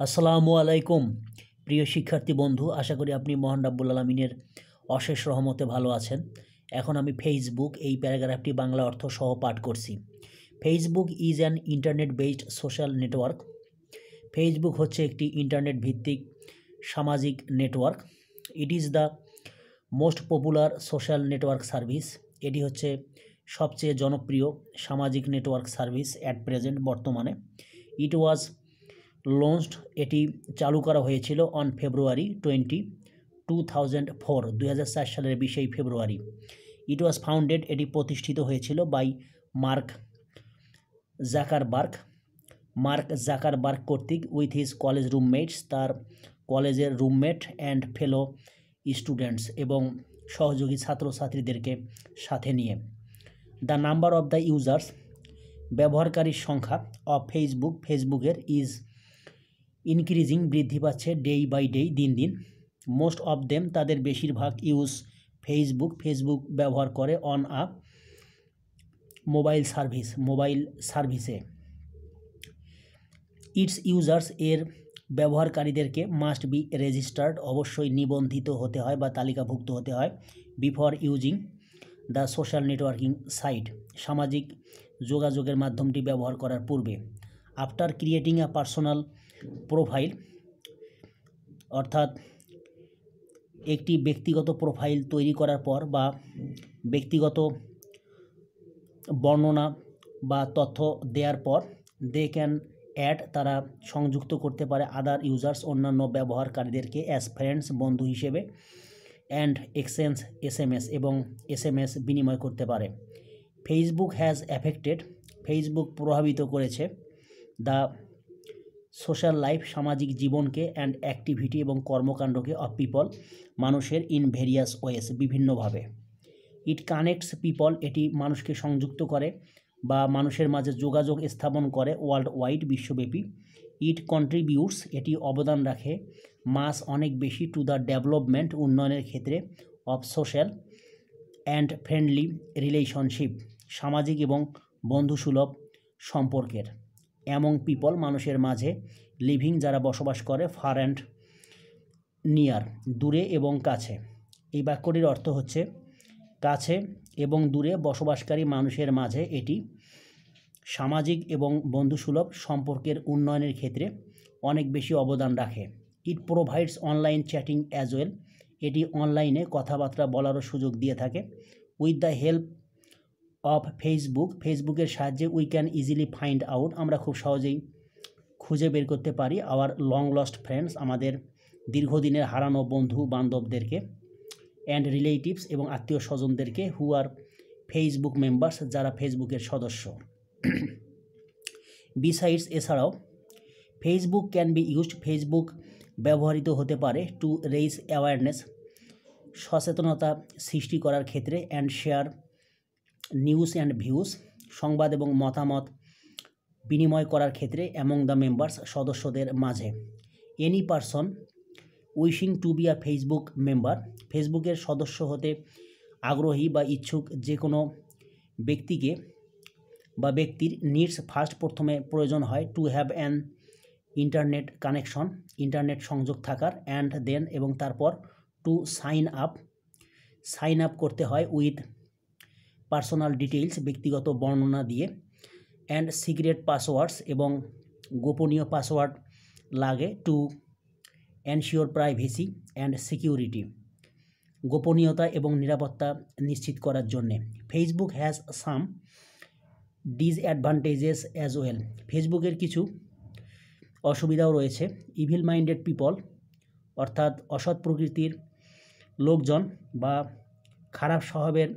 আসসালামু আলাইকুম প্রিয় শিক্ষার্থী বন্ধু, আশা করি আপনি মহান রাব্বুল আলামিনের অশেষ রহমতে ভালো আছেন। এখন আমি ফেসবুক এই প্যারাগ্রাফটি বাংলা অর্থ সহ পাঠ করছি। Facebook is an internet based social network. Facebook হচ্ছে একটি ইন্টারনেট ভিত্তিক সামাজিক network. It is the most popular social network service. এটি হচ্ছে সবচেয়ে জনপ্রিয় সামাজিক নেটওয়ার্ক সার্ভিস অ্যাট প্রেজেন্ট, বর্তমানে। ইট ওয়াজ লঞ্চড, এটি চালু করা হয়েছিল অন ফেব্রুয়ারি 2004, 2004 সালের 20 ফেব্রুয়ারি। ইট ওয়াজ ফাউন্ডেড, এটি প্রতিষ্ঠিত হয়েছিল বাই মার্ক জাকারবার্গ কর্তৃক উইথ হিজ কলেজ রুমমেটস, তার কলেজের রুমমেট অ্যান্ড ফেলো স্টুডেন্টস এবং সহযোগী ছাত্রছাত্রীদেরকে সাথে নিয়ে। The number of the users, ব্যবহারকারীর সংখ্যা, অফ ফেসবুকের ইজ ইনক্রিজিং, বৃদ্ধি পাচ্ছে, ডে বাই ডে, দিন দিন। মোস্ট অফ দেম, তাদের বেশিরভাগ, ইউজ ফেসবুক ব্যবহার করে অন আ মোবাইল সার্ভিসে। ইটস ইউজার্স, এর ব্যবহারকারীদেরকে, মাস্ট বি রেজিস্টার্ড, অবশ্যই নিবন্ধিত হতে হয় বা তালিকাভুক্ত হতে হয়, before using the social networking site, সামাজিক যোগাযোগের মাধ্যমটি ব্যবহার করার পূর্বে। After creating a personal profile, অর্থাৎ একটি ব্যক্তিগত প্রোফাইল তৈরি করার পর বা ব্যক্তিগত বর্ণনা বা তথ্য দেওয়ার পর, দে ক্যান অ্যাড, তারা সংযুক্ত করতে পারে, আদার ইউজার্স, অন্যান্য ব্যবহারকারীদেরকে, অ্যাজ ফ্রেন্ডস, বন্ধু হিসেবে, অ্যান্ড এক্সচেঞ্জ SMS, এবং SMS বিনিময় করতে পারে। ফেসবুক হ্যাজ অ্যাফেক্টেড, ফেসবুক প্রভাবিত করেছে, দ্য সোশ্যাল লাইফ, সামাজিক জীবনকে, অ্যান্ড অ্যাক্টিভিটি, এবং কর্মকাণ্ডকে, অফ পিপল, মানুষের, ইন ভেরিয়াস ওয়েস, বিভিন্নভাবে। ইট কানেক্টস পিপল, এটি মানুষকে সংযুক্ত করে বা মানুষের মাঝে যোগাযোগ স্থাপন করে, ওয়ার্ল্ড ওয়াইড, বিশ্বব্যাপী। ইট কন্ট্রিবিউটস, এটি অবদান রাখে, মাস, অনেক বেশি, টু দ্য ডেভেলপমেন্ট, উন্নয়নের ক্ষেত্রে, of social and friendly relationship, সামাজিক এবং বন্ধুসুলভ সম্পর্কের, অ্যামং পিপল, মানুষের মাঝে, লিভিং, যারা বসবাস করে, ফার অ্যান্ড নিয়ার, দূরে এবং কাছে। এই বাক্যটির অর্থ হচ্ছে, কাছে এবং দূরে বসবাসকারী মানুষের মাঝে এটি সামাজিক এবং বন্ধুসুলভ সম্পর্কের উন্নয়নের ক্ষেত্রে অনেক বেশি অবদান রাখে। ইট provides online chatting as well, এটি অনলাইনে কথাবার্তা বলারও সুযোগ দিয়ে থাকে। উইথ দ্য হেল্প অফ ফেসবুকের সাহায্যে, we can easily find out, আমরা খুব সহজেই খুঁজে বের করতে পারি, আওয়ার লং লস্ট ফ্রেন্ডস, আমাদের দীর্ঘদিনের হারানো বন্ধু বান্ধবদেরকে, অ্যান্ড রিলেটিভস, এবং আত্মীয় স্বজনদেরকে, হু আর ফেসবুক মেম্বার্স, যারা ফেসবুকের সদস্য। বিসাইডস, এছাড়াও, Facebook can be used, Facebook ব্যবহৃত হতে পারে, টু রেইজ অ্যাওয়ারনেস, সচেতনতা সৃষ্টি করার ক্ষেত্রে, and share news and views, সংবাদ এবং মতামত বিনিময় করার ক্ষেত্রে, অ্যামং দ্য মেম্বার্স, সদস্যদের মাঝে। Any person wishing to be a Facebook member, ফেসবুকের সদস্য হতে আগ্রহী বা ইচ্ছুক যে কোনো ব্যক্তিকে বা ব্যক্তির, নিডস, ফার্স্ট, প্রথমে প্রয়োজন হয়, to have an internet connection, internet সংযোগ থাকার, অ্যান্ড দেন, এবং তারপর, টু সাইন আপ করতে হয়, উইথ পার্সোনাল ডিটেইলস, ব্যক্তিগত বর্ণনা দিয়ে, অ্যান্ড সিক্রেট পাসওয়ার্ডস, এবং গোপনীয় পাসওয়ার্ড লাগে, to ensure privacy and security, গোপনীয়তা এবং নিরাপত্তা নিশ্চিত করার জন্যে। Facebook has some disadvantages as well, ফেসবুকের কিছু অসুবিধাও রয়েছে। ইভিল মাইন্ডেড পিপল, অর্থাৎ অসৎ প্রকৃতির লোকজন বা খারাপ স্বভাবের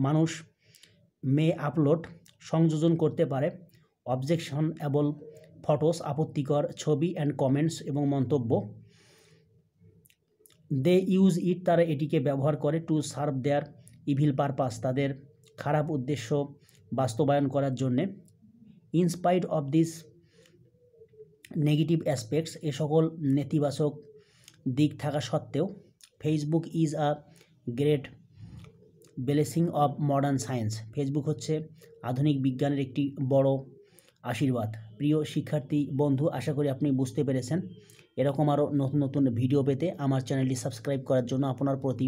মানুষ, মে আপলোড, সংযোজন করতে পারে, অবজেকশনএবল ফটোস, আপত্তিকর ছবি, অ্যান্ড কমেন্টস, এবং মন্তব্য। দে ইউজ ইট, তারা এটিকে ব্যবহার করে, to serve their evil purpose, তাদের খারাপ উদ্দেশ্য বাস্তবায়ন করার জন্যে। Inspite of this negative aspects, এ সকল নেতিবাচক দিক থাকা সত্ত্বেও, Facebook is a great blessing of modern science, Facebook হচ্ছে আধুনিক বিজ্ঞানের একটি বড় আশীর্বাদ। প্রিয় শিক্ষার্থী বন্ধু, আশা করি আপনি বুঝতে পেরেছেন। এরকম আরও নতুন নতুন ভিডিও পেতে আমার চ্যানেলটি সাবস্ক্রাইব করার জন্য আপনার প্রতি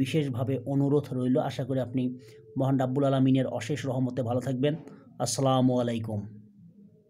বিশেষভাবে অনুরোধ রইল। আশা করি আপনি মহান রাব্বুল আলামিনের অশেষ রহমতে ভালো থাকবেন। আসসালামু আলাইকুম।